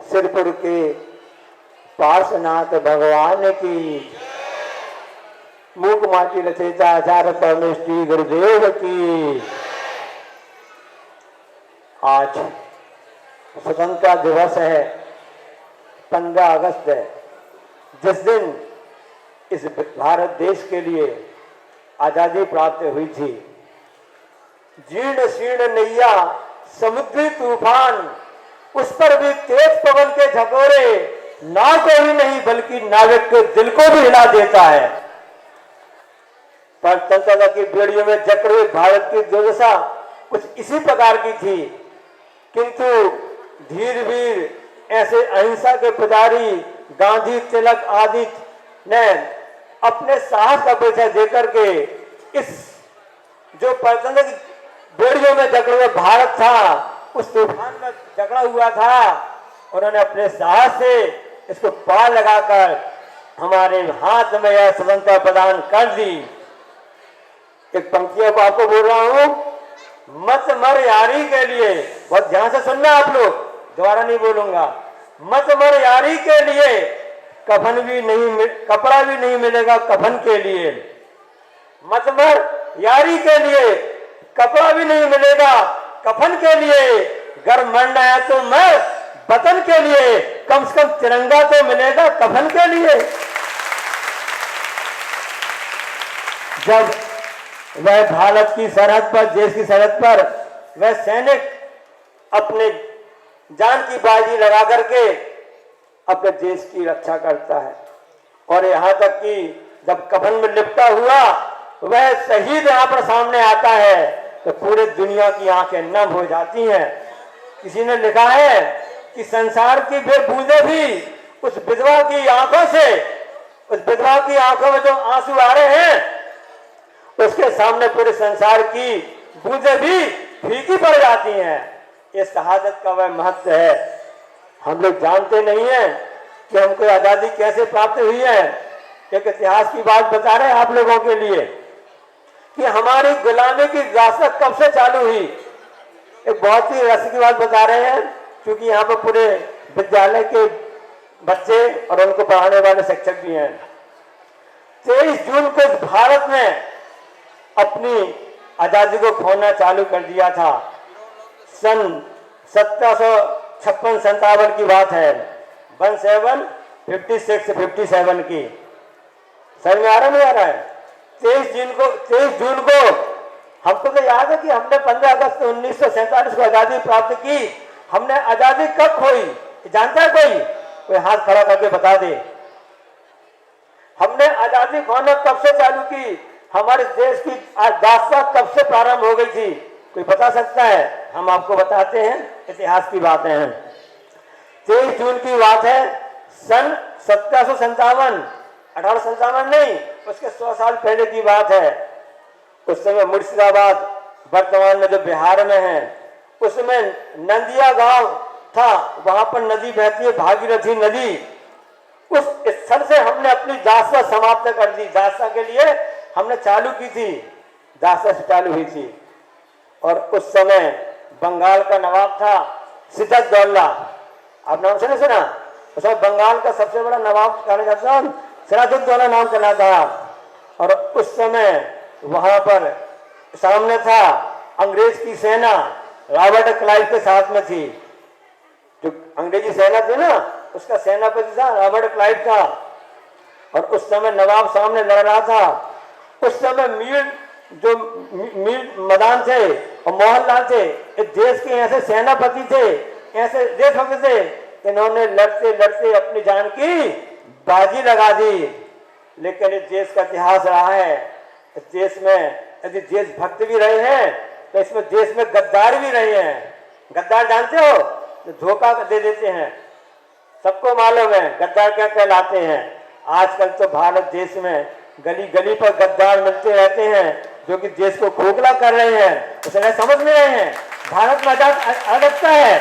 सिरपुर के पार्श्वनाथ भगवान की, मूक माटी रचयिता आचार्य परमेष्टि गुरुदेव की। आज स्वतंत्रता दिवस है, 15 अगस्त है, जिस दिन इस भारत देश के लिए आजादी प्राप्त हुई थी। जीर्ण शीर्ण नैया, समुद्री तूफान, उस पर भी तेज पवन के झकोरे नाव को ही नहीं बल्कि नाविक के दिल को भी हिला देता है। पर स्वतंत्रता की बेड़ियों में जकड़े हुए भारत की दुर्दशा कुछ इसी प्रकार की थी, किंतु धीर वीर ऐसे अहिंसा के पुजारी गांधी, तिलक आदि ने अपने साहस का परिचय देकर के इस जो स्वतंत्रता की बेड़ियों में जकड़े हुए भारत था, उस तूफान में जकड़ा हुआ था, उन्होंने अपने साहस से इसको पार लगाकर हमारे हाथ में यह स्वतंत्रता प्रदान कर दी। एक पंक्तियों को आपको बोल रहा हूं, मत मर यारी के लिए, बहुत ध्यान से सुनना आप लोग, दोबारा नहीं बोलूंगा। मत मर यारी के लिए, कफन भी नहीं, कपड़ा भी नहीं मिलेगा कफन के लिए। मत मर यारी के लिए, कपड़ा भी नहीं मिलेगा कफन के लिए। घर मरना है तो मर वतन के लिए, कम से कम तिरंगा तो मिलेगा कफन के लिए। जब वह भारत की सरहद पर, देश की सरहद पर वह सैनिक अपने जान की बाजी लगा करके अपने देश की रक्षा करता है, और यहां तक कि जब कफन में लिपटा हुआ वह शहीद यहां पर सामने आता है तो पूरे दुनिया की आंखें नम हो जाती हैं। किसी ने लिखा है कि संसार की बूंदें भी उस विधवा की आंखों से, उस विधवा की आंखों में जो आंसू आ रहे हैं उसके सामने पूरे संसार की बूंदें भी फीकी पड़ जाती हैं। ये शहादत का वह महत्व है। हम लोग जानते नहीं हैं कि हमको आजादी कैसे प्राप्त हुई है। एक इतिहास की बात बता रहे हैं आप लोगों के लिए कि हमारी गुलामी की विरासत कब से चालू हुई। एक बहुत ही रस की बात बता रहे हैं, क्योंकि यहाँ पर पूरे विद्यालय के बच्चे और उनको पढ़ाने वाले शिक्षक भी हैं। 23 जून को भारत ने अपनी आजादी को खोना चालू कर दिया था। सन 1756-57 की बात है, 1756-57 की। समझ में आ रहा नहीं आ रहा है? 23 जून को हमको तो याद है कि हमने 15 अगस्त 1947 को आजादी प्राप्त की। हमने आजादी कब खोई जानता है कोई हाथ खड़ा करके बता दे। हमने आजादी खोना कब से चालू की, हमारे देश की दास्तां कब से प्रारंभ हो गई थी, कोई बता सकता है? हम आपको बताते हैं, इतिहास की बातें हैं। 23 जून की बात है, सन 1757, 1857 नहीं, उसके 100 साल पहले की बात है। उस समय मुर्शिदाबाद वर्तमान में जो बिहार में है, उसमें नंदिया गांव था, वहां पर नदी बहती है, भागीरथी नदी। उस स्थल से हमने अपनी दास्तां समाप्त कर दी। दास्तां के लिए हमने चालू की थी, दास्तां से चालू हुई थी। और उस समय बंगाल का नवाब था सिद्दत-दौला। आप नाम सुने सुना? उस समय बंगाल का सबसे बड़ा नवाब कहना जाता है, सिराजुद्दौला नाम चला था। और उस समय वहां पर सामने था अंग्रेज की सेना, रॉबर्ट क्लाइव के साथ में थी। जो अंग्रेजी सेना थी ना, उसका सेनापति था रॉबर्ट क्लाइव का। और उस समय नवाब सामने लड़ रहा था। उस समय मीर मदान थे और मोहनलाल थे, इस देश के ऐसे सेनापति थे, ऐसे देशभक्त थे, इन्होंने लड़ते लड़ते अपनी जान की बाजी लगा दी। लेकिन इस देश का इतिहास रहा है, इस देश में यदि देशभक्त भी रहे हैं तो इसमें देश में गद्दार भी रहे हैं। गद्दार जानते हो? तो धोखा दे देते हैं, सबको मालूम है गद्दार क्या कहलाते हैं। आजकल तो भारत देश में गली गली पर गद्दार मिलते रहते हैं, जो कि देश को खोखला कर रहे हैं। उसे समझ नहीं रहे हैं भारत में अराजकता है,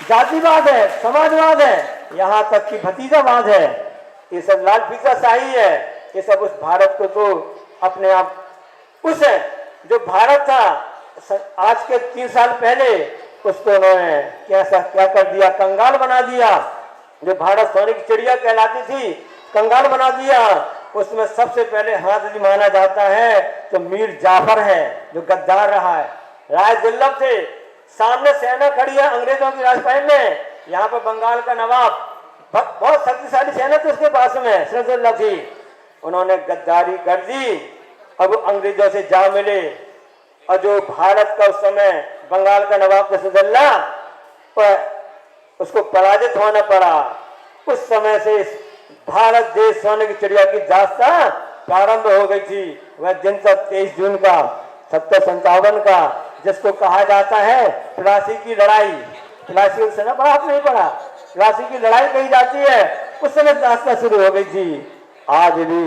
जातिवाद है, समाजवाद है, यहाँ तक कि भतीजावाद है। ये सब लाल फीसा शाही है। ये सब उस भारत को तो अपने आप, उस जो भारत था आज के 3 साल पहले, उसको उन्होंने कैसा क्या कर दिया, कंगाल बना दिया। जो भारत सोने की चिड़िया कहलाती थी, कंगाल बना दिया। उसमें सबसे पहले हाथ जो माना जाता है तो मीर जाफर है, जो गद्दार रहा है। राय दुर्लभ थे, सामने सेना खड़ी है अंग्रेजों की राजपाट में। यहाँ पर बंगाल का नवाब, बहुत शक्तिशाली सेना थी उसके पास में, सिराजुद्दौला थी। उन्होंने गद्दारी कर दी। अब अंग्रेजों से जा मिले और जो भारत का उस समय बंगाल का नवाब सिराजुद्दौला पर उसको पराजित होना पड़ा। उस समय से भारत देश सोने की चिड़िया की दास्तां प्रारंभ हो गई थी। वह दिन था 23 जून का 1757 का, जिसको कहा जाता है प्लासी की लड़ाई। प्लासी से ना पढ़ा, आपने नहीं पढ़ा, प्लासी की लड़ाई कही जाती है। उस समय दास्तां शुरू हो गई थी। आज भी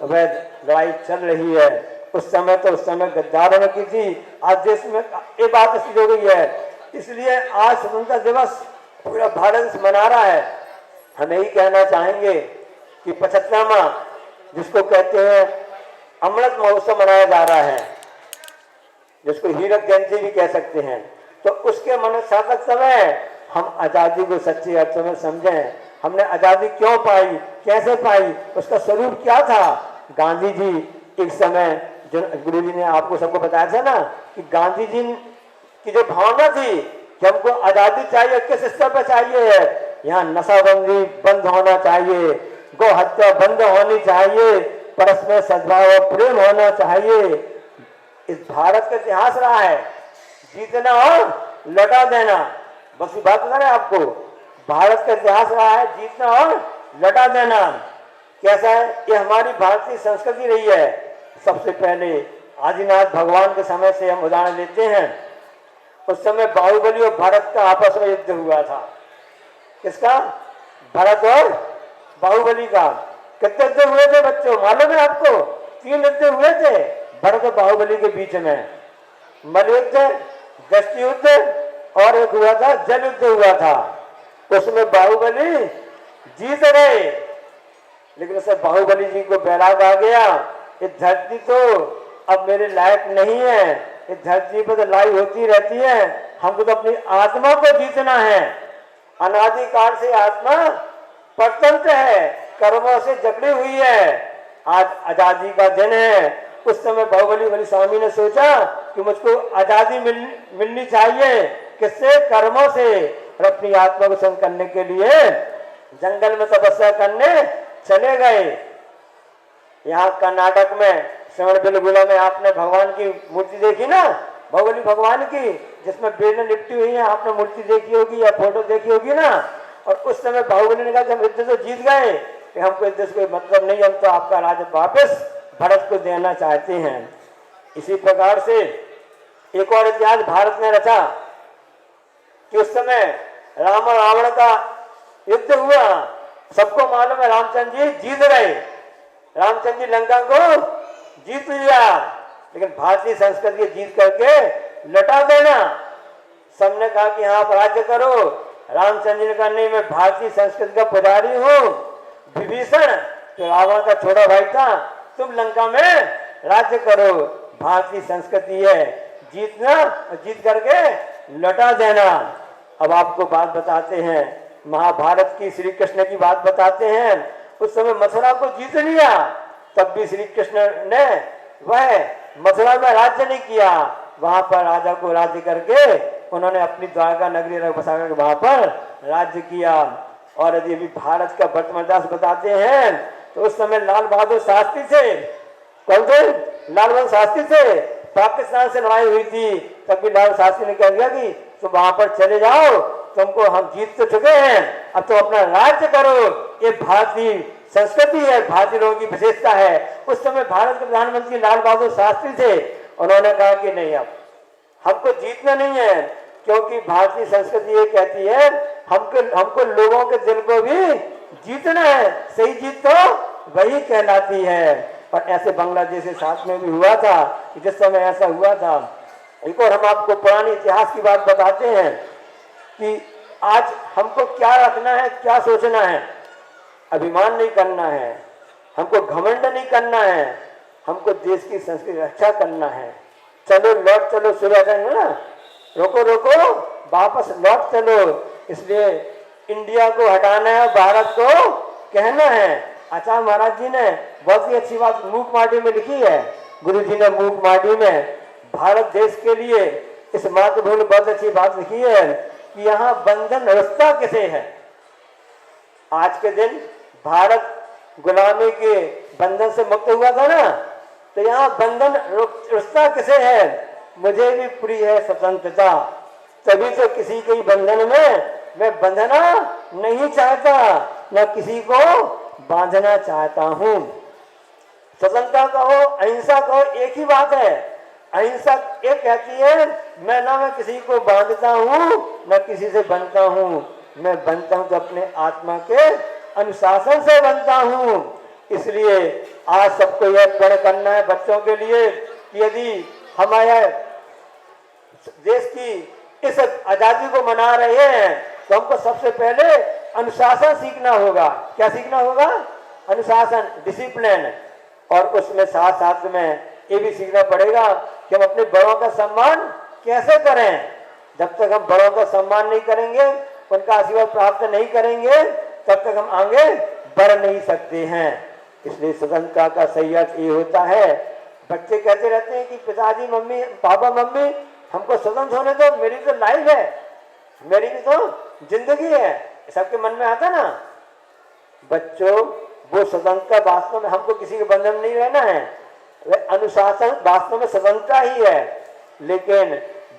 वह लड़ाई चल रही है। उस समय गद्दारों ने की थी। आज देश में ये बात ऐसी हो गई है, इसलिए आज स्वतंत्रता दिवस पूरा भारत मना रहा है। हम यही कहना चाहेंगे कि 75वां, जिसको कहते हैं अमृत महोत्सव मनाया जा रहा है, जिसको हीरक जयंती भी कह सकते हैं, तो उसके मन सार्थक समय हम आज़ादी को सच्चे अर्थों में समझें। हमने आज़ादी क्यों पाई, कैसे पाई, उसका स्वरूप क्या था। गांधी जी एक समय, जो गुरु जी ने आपको सबको बताया था ना, कि गांधी जी की जो भावना थी कि हमको आज़ादी चाहिए, किस स्तर पर चाहिए है, यहाँ नशाबंदी बंद होना चाहिए, गौ हत्या बंद होनी चाहिए, परस्पर सद्भाव और प्रेम होना चाहिए। इस भारत का इतिहास रहा है, जीतना और लौटा देना। बस ये बात बता रहे आपको, भारत का इतिहास रहा है, जीतना और लौटा देना। कैसा है, ये हमारी भारतीय संस्कृति रही है। सबसे पहले आदिनाथ भगवान के समय से हम उदाहरण लेते हैं। उस समय बाहुबली और भारत का आपस में युद्ध हुआ था। किसका? भारत और बाहुबली का। कितने युद्ध हुए थे बच्चों, मालूम है आपको? 3 युद्ध हुए थे भारत और बाहुबली के बीच में। मलयुद्ध, दस्ती युद्ध और एक हुआ था जल युद्ध हुआ था। उसमें बाहुबली जीत गए, लेकिन उससे बाहुबली जी को बैराग आ गया, ये धरती तो अब मेरे लायक नहीं है, इस धरती पर तो लड़ाई होती रहती है, हमको तो अपनी आत्मा को जीतना है। अनादिकाल से आत्मा परतंत्र है, कर्मों से जकड़ी हुई है। आज आजादी का दिन है। उस समय बाहुबली स्वामी ने सोचा कि मुझको आजादी मिलनी चाहिए, किससे? कर्मों से। और अपनी आत्मा को संग करने के लिए जंगल में तपस्या करने चले गए। यहाँ कर्नाटक में श्रवणबेलगोला में आपने भगवान की मूर्ति देखी ना, बाहुबली भगवान की, जिसमें बेलें लिपटी हुई है, आपने मूर्ति देखी होगी या फोटो देखी होगी ना। और उस समय बाहुबली ने कहा कि हम युद्ध तो जीत गए, कि हमको युद्ध से कोई मतलब नहीं, हम तो आपका राज्य वापस भारत को देना चाहते हैं। इसी प्रकार से एक और इतिहास भारत ने रचा कि उस समय राम और रावण का युद्ध हुआ। सबको मालूम है रामचंद्र जी जीत गए, रामचंद्र जी लंका को जीत लिया, लेकिन भारतीय संस्कृति जीत करके लौटा देना। सबने कहा कि हाँ आप राज्य करो। रामचंद्र जी ने कहा नहीं, मैं भारतीय संस्कृति का पुजारी हूँ। विभीषण तो रावण का छोटा भाई था, तुम लंका में राज्य करो, भारतीय संस्कृति है जीतना और जीत करके लौटा देना। अब आपको बात बताते हैं, महाभारत की, श्री कृष्ण की बात बताते हैं। उस समय मथुरा को जीत लिया, तब भी श्री कृष्ण ने वह मथुरा में राज्य नहीं किया। वहां पर राजा को राज्य करके उन्होंने अपनी द्वारका नगरी बसा करके वहां पर राज्य किया। और यदि अभी भारत का वर्तमान दास बताते हैं तो उस समय लाल बहादुर शास्त्री थे। कौन थे? लाल बहादुर शास्त्री थे। पाकिस्तान से लड़ाई हुई थी, तब भी लाल शास्त्री ने कह दिया कि तुम वहां पर चले जाओ, तुमको हम जीत तो चुके हैं, अब तुम अपना राज्य करो। ये भारतीय संस्कृति है, भारतीय लोगों की विशेषता है। उस समय भारत के प्रधानमंत्री लाल बहादुर शास्त्री थे। उन्होंने कहा कि नहीं, अब हमको जीतना नहीं है, क्योंकि भारतीय संस्कृति ये कहती है हमको लोगों के दिल को भी जीतना है। सही जीत तो वही कहलाती है। और ऐसे बांग्लादेश के साथ में भी हुआ था कि जिस समय ऐसा हुआ था। एक और हम आपको पुराने इतिहास की बात बताते हैं कि आज हमको क्या रखना है, क्या सोचना है। अभिमान नहीं करना है, हमको घमंड नहीं करना है, हमको देश की संस्कृति रक्षा करना है। चलो लौट चलो सुबह करेंगे ना, रोको रोको वापस लौट चलो। इसलिए इंडिया को हटाना है, भारत को कहना है। आचार्य महाराज जी ने बहुत ही अच्छी बात मूक माटी में लिखी है। गुरु जी ने मूक माटी में भारत देश के लिए इस मातृभूमि में बहुत अच्छी बात लिखी है कि यहाँ बंधन रिश्ता किसे है। आज के दिन भारत गुलामी के बंधन से मुक्त हुआ था ना, तो यहाँ बंधन रिश्ता किसे है? मुझे भी प्रिय है स्वतंत्रता, तभी तो किसी के बंधन में मैं बंधना नहीं चाहता, न किसी को बांधना चाहता हूँ। स्वतंत्रता कहो, अहिंसा कहो, एक ही बात है। अहिंसा एक कहती है मैं ना मैं किसी को बांधता हूँ न किसी से बनता हूँ, मैं बनता हूँ तो अपने आत्मा के अनुशासन से बनता हूँ। इसलिए आज सबको यह प्रण करना है बच्चों के लिए कि यदि हमारे देश की इस आजादी को मना रहे हैं तो हमको सबसे पहले अनुशासन सीखना होगा। क्या सीखना होगा? अनुशासन, डिसिप्लिन। और उसमें साथ साथ में ये भी सीखना पड़ेगा कि हम अपने बड़ों का सम्मान कैसे करें। जब तक हम बड़ों का सम्मान नहीं करेंगे, उनका आशीर्वाद प्राप्त नहीं करेंगे, तब तक हम आगे बढ़ नहीं सकते हैं। इसलिए स्वतंत्रता का सही अर्थ ये होता है। बच्चे कहते रहते हैं कि पिताजी, मम्मी, पापा, मम्मी हमको स्वतंत्र होने दो, मेरी तो लाइफ है, मेरी भी तो जिंदगी है। सबके मन में आता ना। बच्चों, वो स्वतंत्रता वास्तव में हमको किसी के बंधन में नहीं रहना है, वह अनुशासन वास्तव में स्वतंत्रता ही है। लेकिन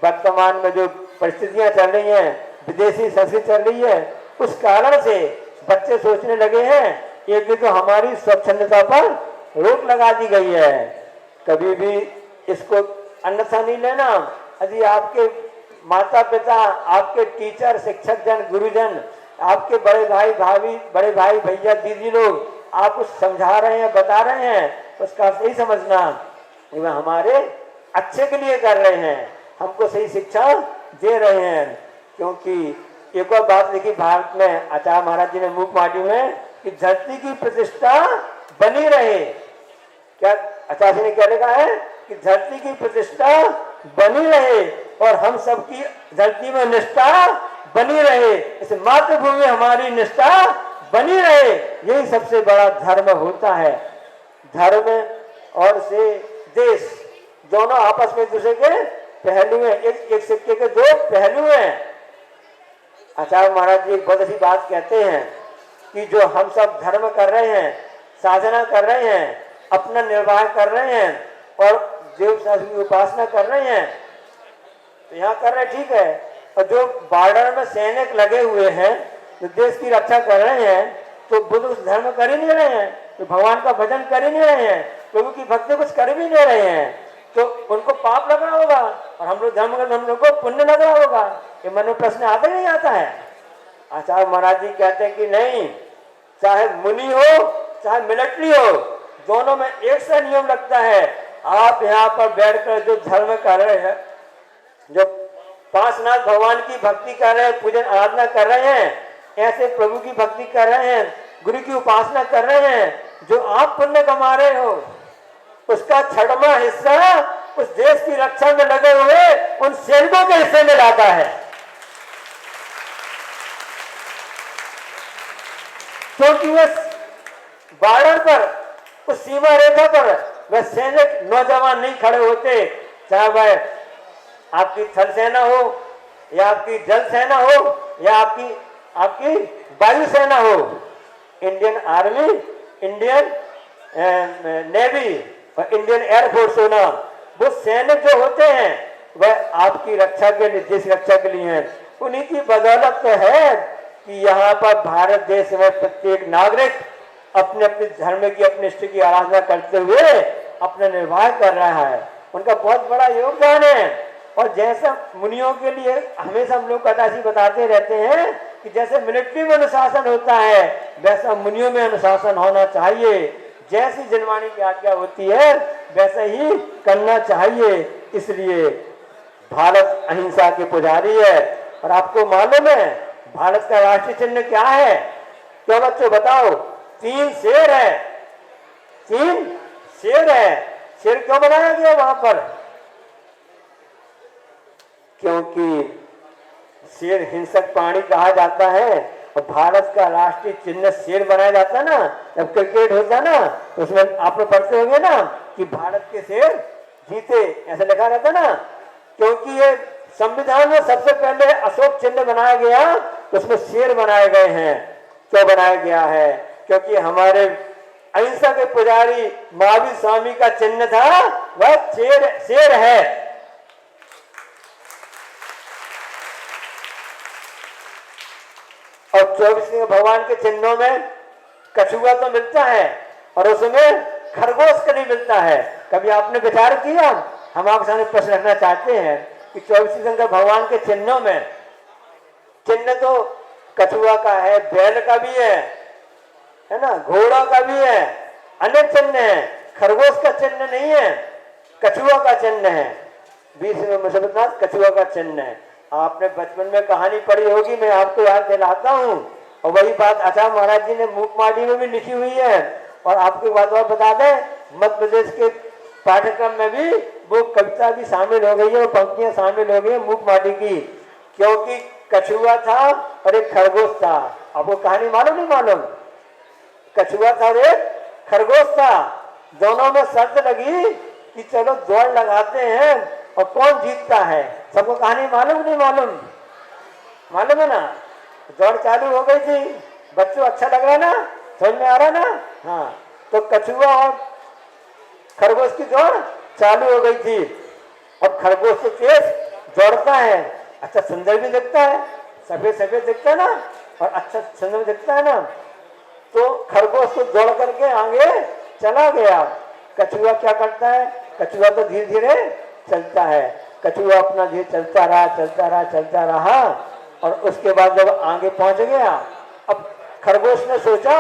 वर्तमान में जो परिस्थितियां चल रही हैं, विदेशी संस्कृति चल रही है, उस कारण से बच्चे सोचने लगे हैं एक तो हमारी स्वच्छंदता पर रोक लगा दी गई है। कभी भी इसको अन्यथा नहीं लेना। यदि आपके माता पिता, आपके टीचर, शिक्षक जन, गुरुजन, आपके बड़े भाई भाभी, बड़े भाई भैया, दीदी लोग आप कुछ समझा रहे हैं, बता रहे हैं, उसका सही समझना कि वह हमारे अच्छे के लिए कर रहे हैं, हमको सही शिक्षा दे रहे हैं। क्योंकि एक और बात लिखी भारत में आचार्य महाराज जी ने मूक माटी में कि धरती की प्रतिष्ठा बनी रहे। क्या आचार्य जी ने क्या लिखा है? कि धरती की प्रतिष्ठा बनी रहे और हम सबकी धरती में निष्ठा बनी रहे, इस मातृभूमि में हमारी निष्ठा बनी रहे। यही सबसे बड़ा धर्म होता है। धर्म और से देश दोनों आपस में एक दूसरे के पहलू हैं, एक सिक्के के दो पहलू हैं। आचार्य महाराज जी एक बहुत अच्छी बात कहते हैं कि जो हम सब धर्म कर रहे हैं, साधना कर रहे हैं, अपना निर्वाह कर रहे हैं और देव शास्त्र की उपासना कर रहे हैं, तो यहाँ कर रहे ठीक है। और जो बॉर्डर में सैनिक लगे हुए हैं, जो देश की रक्षा कर रहे हैं, तो बुद्ध उस धर्म कर ही नहीं रहे हैं, तो भगवान का भजन कर ही नहीं रहे हैं, प्रभु की भक्ति कुछ कर भी नहीं रहे हैं, तो उनको पाप लग रहा होगा। और हम लोग धर्म कर, हम लोग को पुण्य लग रहा होगा। ये मन में प्रश्न आता ही नहीं आता है। आचार्य महाराज जी कहते हैं कि नहीं, चाहे मुनि हो चाहे मिलिट्री हो, दोनों में एक सा नियम लगता है। आप यहाँ पर बैठकर जो धर्म कर रहे हैं, जो पांचनाथ भगवान की भक्ति कर रहे हैं, पूजन आराधना कर रहे हैं, ऐसे प्रभु की भक्ति कर रहे हैं, गुरु की उपासना कर रहे हैं, जो आप पुण्य कमा रहे हो, उसका छठवां हिस्सा उस देश की रक्षा में लगे हुए उन सैनिकों के हिस्से में जाता है। क्योंकि वह बॉर्डर पर, उस सीमा रेखा पर वह सैनिक नौजवान नहीं खड़े होते, चाहे वह आपकी थल सेना हो या आपकी जल सेना हो या आपकी वायु सेना हो। इंडियन आर्मी, इंडियन नेवी और इंडियन एयरफोर्स होना, वो सैनिक जो होते हैं वह आपकी रक्षा के लिए, देश रक्षा के लिए हैं। उन्हीं की बदौलत तो है कि यहाँ पर भारत देश में प्रत्येक नागरिक अपने अपने धर्म की, अपने इष्ट की आराधना करते हुए अपना निर्वाह कर रहा है। उनका बहुत बड़ा योगदान है। और जैसा मुनियों के लिए हमेशा हम लोग कदाची बताते रहते हैं कि जैसे मिलिट्री में अनुशासन होता है, वैसा मुनियों में अनुशासन होना चाहिए। जैसी जनवाणी की आज्ञा होती है वैसा ही करना चाहिए। इसलिए भारत अहिंसा के पुजारी है। और आपको मालूम है भारत का राष्ट्रीय चिन्ह क्या है? क्या बच्चों बताओ? 3 शेर है। 3 शेर है। शेर क्यों बनाया गया वहां पर? क्योंकि शेर हिंसक प्राणी कहा जाता है और भारत का राष्ट्रीय चिन्ह शेर बनाया जाता है ना, जब क्रिकेट होता है ना तो उसमें आप लोग पढ़ते होंगे ना कि भारत के शेर जीते, ऐसा लिखा रहता ना। क्योंकि ये संविधान में सबसे पहले अशोक चिन्ह बनाया गया तो उसमें शेर बनाए गए हैं। क्यों बनाया गया है? क्योंकि हमारे अहिंसा के पुजारी महावीर स्वामी का चिन्ह था वह शेर है। और 24 भगवान के चिन्हों में कछुआ तो मिलता है और उसमें खरगोश का नहीं मिलता है। कभी आपने विचार किया? हम आपके सामने प्रश्न रखना चाहते हैं कि 24 शंकर भगवान के चिन्हों में चिन्ह तो कछुआ का है, बैल का भी है ना, घोड़ा का भी है, अनेक चिन्ह है। खरगोश का चिन्ह नहीं है, कछुआ का चिन्ह है। 20 मुसलमान कछुआ का चिन्ह है। आपने बचपन में कहानी पढ़ी होगी, मैं आपको याद दिलाता हूँ। और वही बात आचार्य महाराज जी ने मूकमाडी में भी लिखी हुई है। और आपको बात और बता दें, मध्य प्रदेश के पाठ्यक्रम में भी वो कविता भी शामिल हो गई है और पंक्तियां शामिल हो गई है मूकमाडी की। क्योंकि कछुआ था और एक खरगोश था। आपको कहानी मालूम नहीं मालूम? कछुआ था और एक खरगोश था। दोनों में शर्त लगी कि चलो दौड़ लगाते हैं और कौन जीतता है। सबको कहानी मालूम नहीं मालूम? मालूम है ना? दौड़ चालू हो गई थी। बच्चों अच्छा लग रहा है ना? समझ में आ रहा ना? हाँ, तो कछुआ और खरगोश की दौड़ चालू हो गई थी। और खरगोश से तेज दौड़ता है, अच्छा सुंदर भी दिखता है, सफेद सफेद दिखता है ना, और अच्छा सुंदर दिखता है ना। तो खरगोश तो दौड़ करके आगे चला गया। कछुआ क्या करता है? कछुआ तो धीरे धीरे चलता है। कछुआ अपना धीरे चलता रहा और उसके बाद जब आगे पहुंच गया, अब खरगोश ने सोचा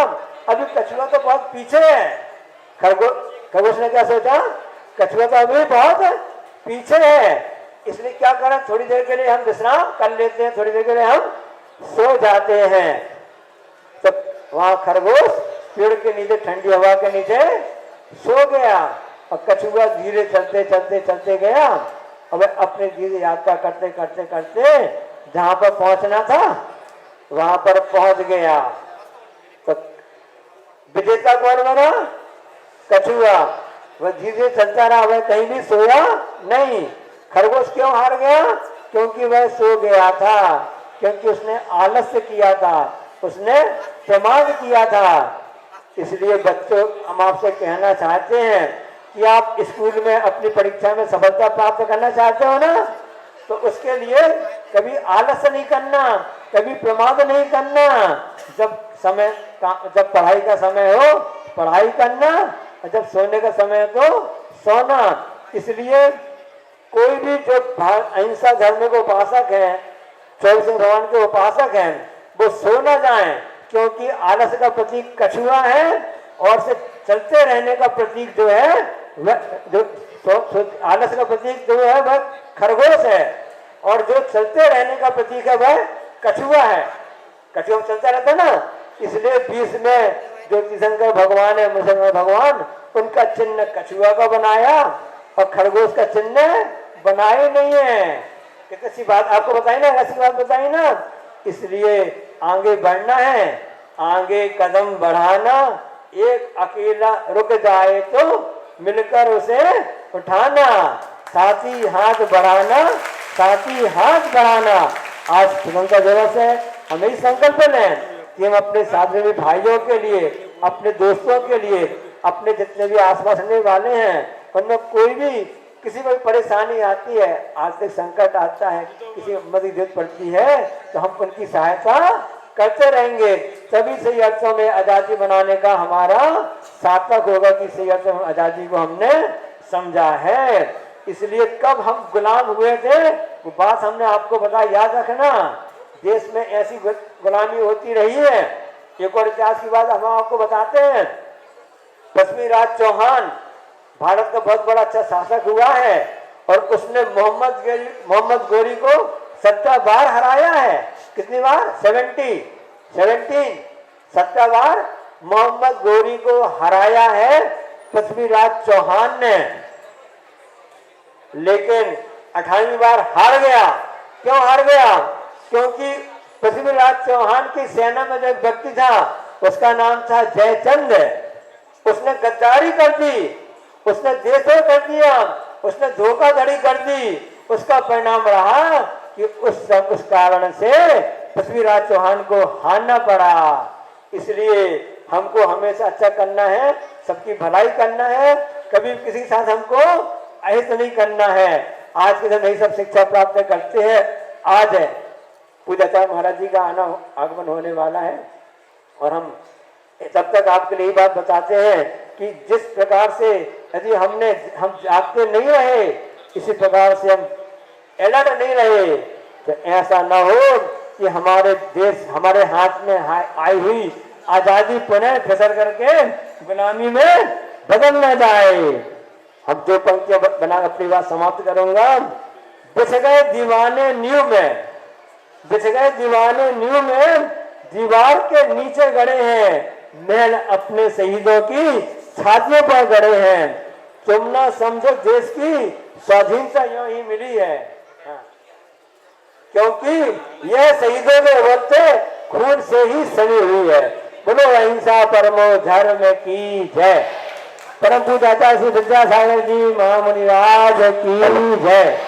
अभी कछुआ तो बहुत पीछे है। खरगोश ने क्या सोचा? कछुआ तो अभी बहुत पीछे है, इसलिए क्या करें, थोड़ी देर के लिए हम विश्राम कर लेते हैं, थोड़ी देर के लिए हम सो जाते हैं। तो वहां खरगोश पेड़ के नीचे ठंडी हवा के नीचे सो गया और कछुआ धीरे चलते गया। अब अपने धीरे यात्रा करते जहां पर पहुंचना था वहां पर पहुंच गया। तो विजेता कौन बना? कछुआ। वह धीरे चलता रहा, वह कहीं भी सोया नहीं। खरगोश क्यों हार गया? क्योंकि वह सो गया था, क्योंकि उसने आलस्य किया था, उसने प्रमाद किया था। इसलिए बच्चों, हम आपसे कहना चाहते हैं कि आप स्कूल में अपनी परीक्षा में सफलता प्राप्त करना चाहते हो ना, तो उसके लिए कभी आलस्य नहीं करना, कभी प्रमाद नहीं करना। जब पढ़ाई का समय हो पढ़ाई करना और जब सोने का समय तो सोना। इसलिए कोई भी जो अहिंसा धर्म के उपासक है, 24 भगवान के उपासक हैं, वो सो न जाए, क्योंकि आलस का प्रतीक कछुआ है और से चलते रहने का प्रतीक जो है आलस का प्रतीक जो है वह खरगोश है और जो चलते रहने का प्रतीक है वह कछुआ है। कछुआ चलता रहता है ना, इसलिए 20 में जो तीर्थंकर भगवान है, मुसलमान भगवान, उनका चिन्ह कछुआ का बनाया और खरगोश का चिन्ह बनाए नहीं है। कितनी सी बात आपको बताई ना, ऐसी बात बताई ना। इसलिए आगे बढ़ना है, आगे कदम बढ़ाना, एक अकेला रुक जाए तो मिलकर उसे उठाना, साथी हाथ बढ़ाना, साथी हाथ बढ़ाना। आज स्वतंत्रता दिवस है, हमें संकल्प लें कि हम अपने साथी भाइयों के लिए, अपने दोस्तों के लिए, अपने जितने भी आसपास रहने वाले हैं, उनमें कोई भी किसी को भी परेशानी आती है, आर्थिक संकट आता है, किसी मदद की जरूरत पड़ती है, तो हम उनकी सहायता करते रहेंगे। तभी सही अर्थों में आजादी बनाने का हमारा सार्थक होगा कि सही अर्थों में आजादी को हमने समझा है। इसलिए कब हम गुलाम हुए थे वो बात हमने आपको बताया, याद रखना। देश में ऐसी गुलामी होती रही है। एक और इतिहास की बात हम आपको बताते हैं। पृथ्वीराज चौहान भारत का बहुत बड़ा अच्छा शासक हुआ है और उसने मोहम्मद गोरी को 17 बार हराया है। कितनी बार? 17 बार मोहम्मद गोरी को हराया है पृथ्वीराज चौहान ने। लेकिन 18वीं बार हार गया। क्यों हार गया? क्योंकि पृथ्वीराज चौहान की सेना में जो एक व्यक्ति था उसका नाम था जयचंद। उसने गद्दारी कर दी, उसने देशद्रोह कर दिया, उसने धोखाधड़ी कर दी। उसका परिणाम रहा कि उस कारण से पृथ्वीराज चौहान को हारना पड़ा। इसलिए हमको हमेशा अच्छा करना है, सबकी भलाई करना है, कभी किसी के साथ हमको अहित नहीं करना है। आज के दिन यही सब शिक्षा प्राप्त करते हैं। आज पूज्याचार्य महाराज जी का आगमन होने वाला है और हम तब तक आपके लिए बात बताते हैं कि जिस प्रकार से यदि हम जागते नहीं रहे, इसी प्रकार से हम अलर्ट नहीं रहे, तो ऐसा ना हो कि हमारे देश हमारे हाथ में आई हुई आजादी पुनः फिसल करके गुलामी में बदल न जाए। हम दो पंक्तियां बना अपनी बात समाप्त करूंगा। बिछ गए दीवाने नींव में, बिछ गए दीवाने नींव में, दीवार के नीचे गड़े हैं, महल अपने शहीदों की छातियों पर गड़े हैं। तुम ना समझो देश की स्वाधीनता यूं ही मिली है, क्योंकि यह शहीदों के बदले खून से ही सनी हुई है। बोलो अहिंसा परमो धर्म की जय। परम पूज्य श्री विद्यासागर जी महामुनिराज की जय।